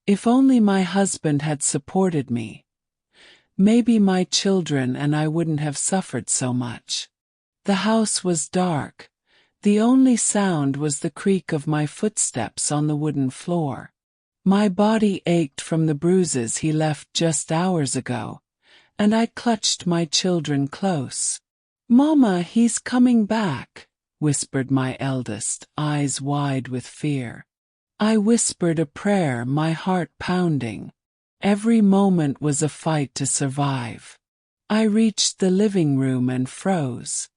If only my husband had supported me. Maybe my children and I wouldn't have suffered so much. The house was dark. The only sound was the creak of my footsteps on the wooden floor. My body ached from the bruises he left just hours ago, and I clutched my children close. "Mama, he's coming back," whispered my eldest, eyes wide with fear. I whispered a prayer, my heart pounding. Every moment was a fight to survive. I reached the living room and froze.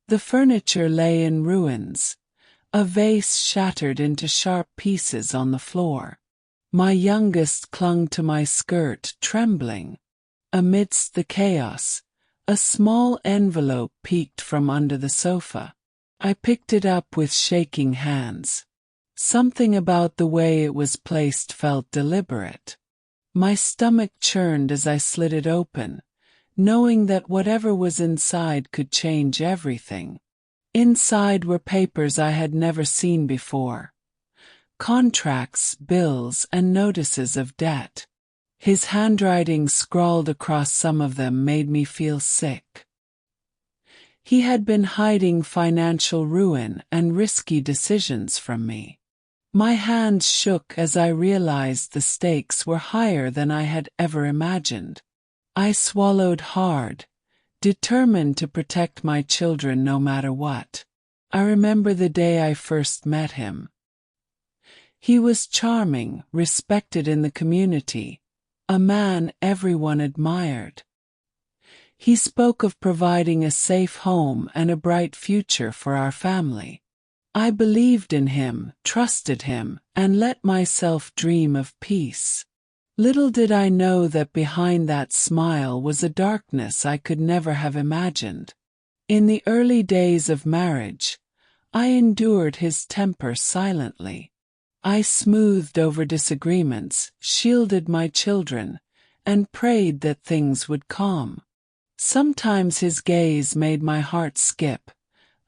The furniture lay in ruins, a vase shattered into sharp pieces on the floor. My youngest clung to my skirt, trembling. Amidst the chaos, a small envelope peeked from under the sofa. I picked it up with shaking hands. Something about the way it was placed felt deliberate. My stomach churned as I slid it open, knowing that whatever was inside could change everything. Inside were papers I had never seen before. Contracts, bills, and notices of debt. His handwriting scrawled across some of them made me feel sick. He had been hiding financial ruin and risky decisions from me. My hands shook as I realized the stakes were higher than I had ever imagined. I swallowed hard, determined to protect my children no matter what. I remember the day I first met him. He was charming, respected in the community, a man everyone admired. He spoke of providing a safe home and a bright future for our family. I believed in him, trusted him, and let myself dream of peace. Little did I know that behind that smile was a darkness I could never have imagined. In the early days of marriage, I endured his temper silently. I smoothed over disagreements, shielded my children, and prayed that things would calm. Sometimes his gaze made my heart skip,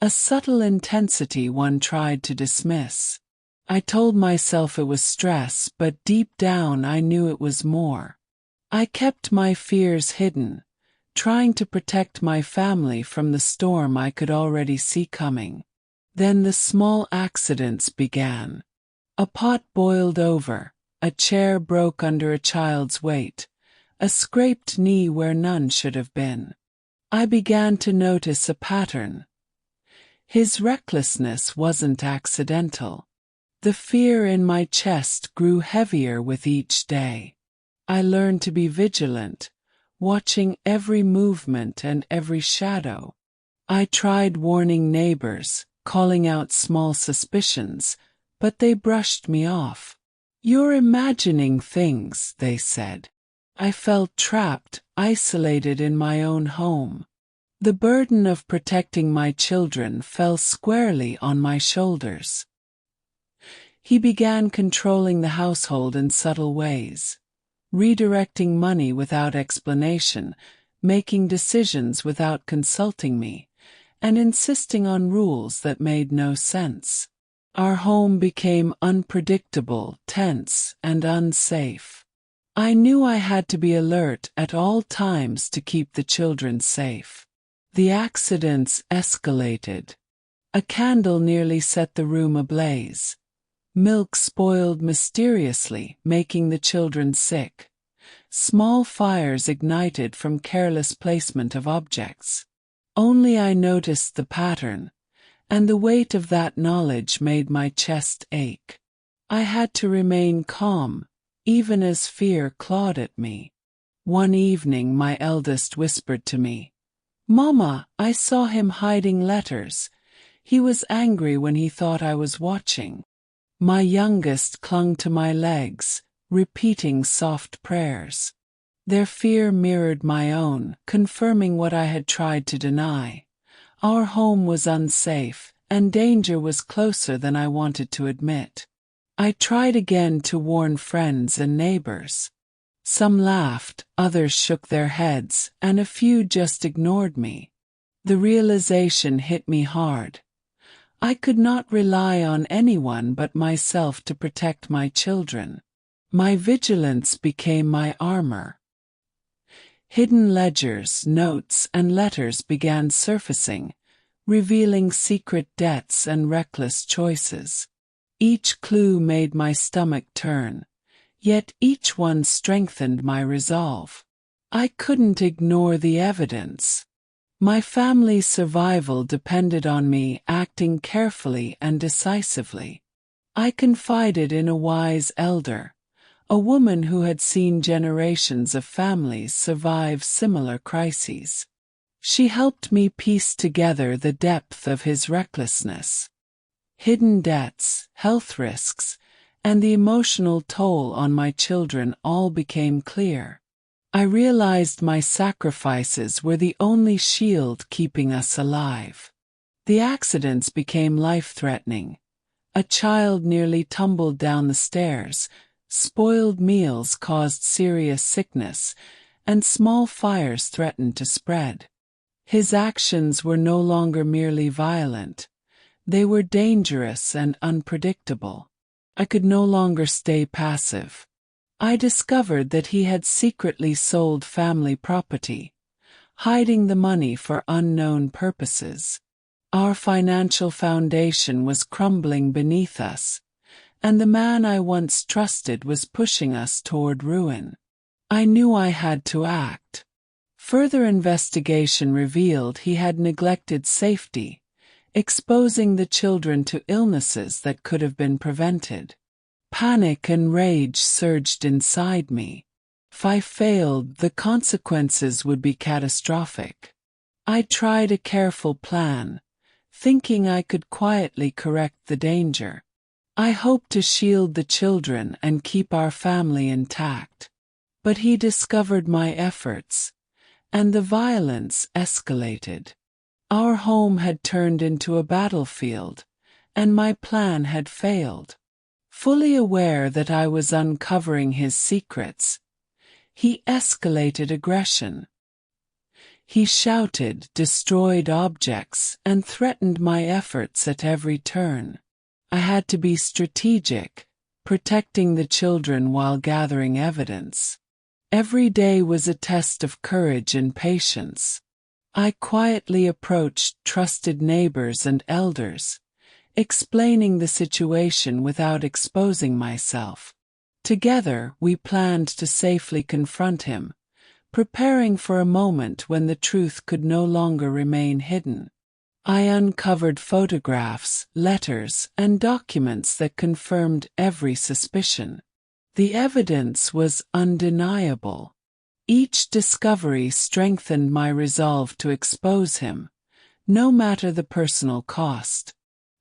a subtle intensity one tried to dismiss. I told myself it was stress, but deep down I knew it was more. I kept my fears hidden, trying to protect my family from the storm I could already see coming. Then the small accidents began. A pot boiled over, a chair broke under a child's weight, a scraped knee where none should have been. I began to notice a pattern. His recklessness wasn't accidental. The fear in my chest grew heavier with each day. I learned to be vigilant, watching every movement and every shadow. I tried warning neighbors, calling out small suspicions, but they brushed me off. "You're imagining things," they said. I felt trapped, isolated in my own home. The burden of protecting my children fell squarely on my shoulders. He began controlling the household in subtle ways, redirecting money without explanation, making decisions without consulting me, and insisting on rules that made no sense. Our home became unpredictable, tense, and unsafe. I knew I had to be alert at all times to keep the children safe. The accidents escalated. A candle nearly set the room ablaze. Milk spoiled mysteriously, making the children sick. Small fires ignited from careless placement of objects. Only I noticed the pattern, and the weight of that knowledge made my chest ache. I had to remain calm, even as fear clawed at me. One evening my eldest whispered to me, "Mama, I saw him hiding letters. He was angry when he thought I was watching." My youngest clung to my legs, repeating soft prayers. Their fear mirrored my own, confirming what I had tried to deny. Our home was unsafe, and danger was closer than I wanted to admit. I tried again to warn friends and neighbors. Some laughed, others shook their heads, and a few just ignored me. The realization hit me hard. I could not rely on anyone but myself to protect my children. My vigilance became my armor. Hidden ledgers, notes, and letters began surfacing, revealing secret debts and reckless choices. Each clue made my stomach turn, yet each one strengthened my resolve. I couldn't ignore the evidence. My family's survival depended on me acting carefully and decisively. I confided in a wise elder, a woman who had seen generations of families survive similar crises. She helped me piece together the depth of his recklessness. Hidden debts, health risks, and the emotional toll on my children all became clear. I realized my sacrifices were the only shield keeping us alive. The accidents became life-threatening. A child nearly tumbled down the stairs, spoiled meals caused serious sickness, and small fires threatened to spread. His actions were no longer merely violent. They were dangerous and unpredictable. I could no longer stay passive. I discovered that he had secretly sold family property, hiding the money for unknown purposes. Our financial foundation was crumbling beneath us, and the man I once trusted was pushing us toward ruin. I knew I had to act. Further investigation revealed he had neglected safety, exposing the children to illnesses that could have been prevented. Panic and rage surged inside me. If I failed, the consequences would be catastrophic. I tried a careful plan, thinking I could quietly correct the danger. I hoped to shield the children and keep our family intact. But he discovered my efforts, and the violence escalated. Our home had turned into a battlefield, and my plan had failed. Fully aware that I was uncovering his secrets, he escalated aggression. He shouted, destroyed objects, and threatened my efforts at every turn. I had to be strategic, protecting the children while gathering evidence. Every day was a test of courage and patience. I quietly approached trusted neighbors and elders, explaining the situation without exposing myself. Together, we planned to safely confront him, preparing for a moment when the truth could no longer remain hidden. I uncovered photographs, letters, and documents that confirmed every suspicion. The evidence was undeniable. Each discovery strengthened my resolve to expose him, no matter the personal cost.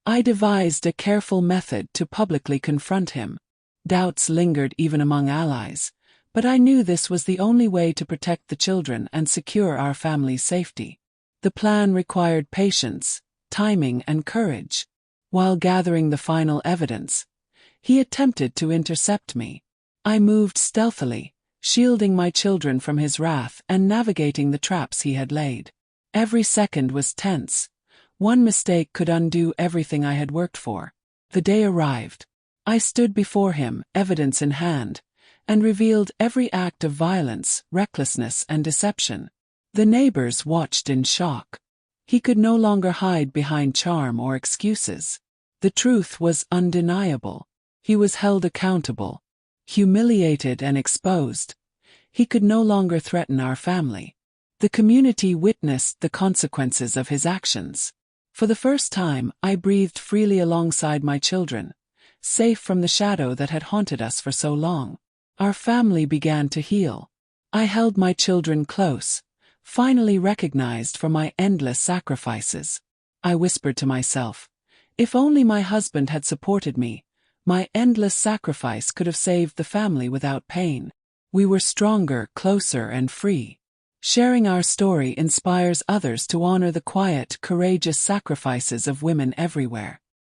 I devised a careful method to publicly confront him. Doubts lingered even among allies, but I knew this was the only way to protect the children and secure our family's safety. The plan required patience, timing, and courage. While gathering the final evidence, he attempted to intercept me. I moved stealthily, shielding my children from his wrath and navigating the traps he had laid. Every second was tense. One mistake could undo everything I had worked for. The day arrived. I stood before him, evidence in hand, and revealed every act of violence, recklessness, and deception. The neighbors watched in shock. He could no longer hide behind charm or excuses. The truth was undeniable. He was held accountable. Humiliated and exposed, he could no longer threaten our family. The community witnessed the consequences of his actions. For the first time, I breathed freely alongside my children, safe from the shadow that had haunted us for so long. Our family began to heal. I held my children close, finally recognized for my endless sacrifices. I whispered to myself, if only my husband had supported me, my endless sacrifice could have saved the family without pain. We were stronger, closer, and free. Sharing our story inspires others to honor the quiet, courageous sacrifices of women everywhere.